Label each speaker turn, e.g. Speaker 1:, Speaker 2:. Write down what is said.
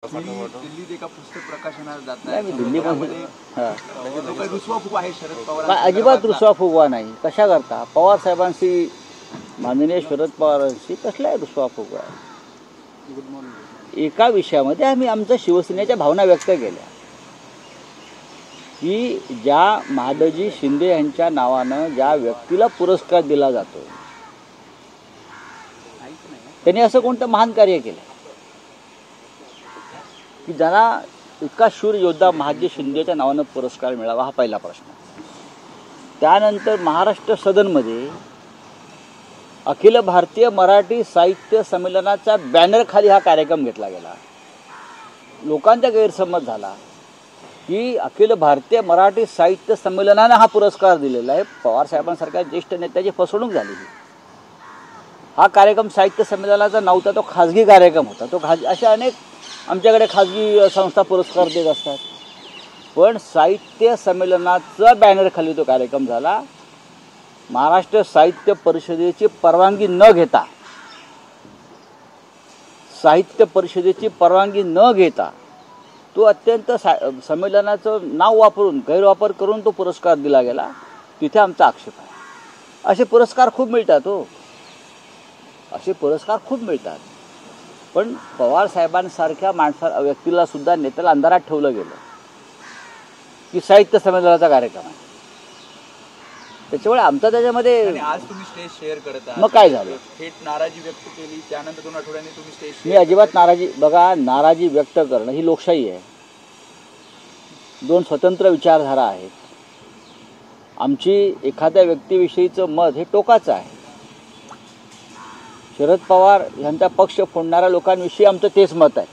Speaker 1: दिल्लीत एका पुस्तक प्रकाशनाला जात
Speaker 2: नाही, मी दिल्लीमध्ये
Speaker 1: जो काही रुसवा फुगवा आहे शरद पवार
Speaker 2: अजिबात रुसवा फुगवा नाही. कशा करता पवार साहेबांशी, माननीय शरद पवारांशी कसलाय रुसवा फुगवा? एका विषयामध्ये आम्ही आमच्या शिवसेनेच्या भावना व्यक्त केल्या की ज्या महादजी शिंदे यांच्या नावानं ज्या व्यक्तीला पुरस्कार दिला जातो त्यांनी असं कोणतं महान कार्य केलं की ज्यांना इतका शूर योद्धा महादजी शिंदेच्या नावानं पुरस्कार मिळावा, हा पहिला प्रश्न. त्यानंतर महाराष्ट्र सदनमध्ये अखिल भारतीय मराठी साहित्य संमेलनाच्या बॅनरखाली हा कार्यक्रम घेतला गेला. लोकांचा गैरसमज झाला की अखिल भारतीय मराठी साहित्य संमेलनानं हा पुरस्कार दिलेला आहे. पवारसाहेबांसारख्या ज्येष्ठ नेत्याची फसवणूक झाली. हा कार्यक्रम साहित्य संमेलनाचा नव्हता, तो खाजगी कार्यक्रम होता. तो अशा अनेक आमच्याकडे खाजगी संस्था पुरस्कार देत असतात, पण साहित्य संमेलनाचा बॅनरखाली तो कार्यक्रम झाला. महाराष्ट्र साहित्य परिषदेची परवानगी न घेता, साहित्य परिषदेची परवानगी न घेता तो अत्यंत संमेलनाचं नाव वापरून, गैरवापर करून तो पुरस्कार दिला गेला. तिथे आमचा आक्षेप आहे. असे पुरस्कार खूप मिळतात हो, असे पुरस्कार खूप मिळतात. पण पवार साहेबांसारख्या व्यक्तीला सुद्धा, नेत्याला अंधारात ठेवलं गेलं की साहित्य संमेलनाचा कार्यक्रम आहे. त्याच्यामुळे आमचा त्याच्यामध्ये
Speaker 1: आज तुम्ही स्टेज शेअर करत आहात,
Speaker 2: मग काय झालं?
Speaker 1: थेट नाराजी व्यक्त केली. त्यानंतर 2 आठवड्यांनी तुम्ही स्टेज
Speaker 2: मी अजिबात नाराजी, बघा, नाराजी व्यक्त करणं ही लोकशाही आहे. 2 स्वतंत्र विचारधारा आहेत. आमची एखाद्या व्यक्तीविषयीचं मत हे टोकाचं आहे. शरद पवार यांचा पक्ष फोडणाऱ्या लोकांविषयी आमचं तेच मत आहे.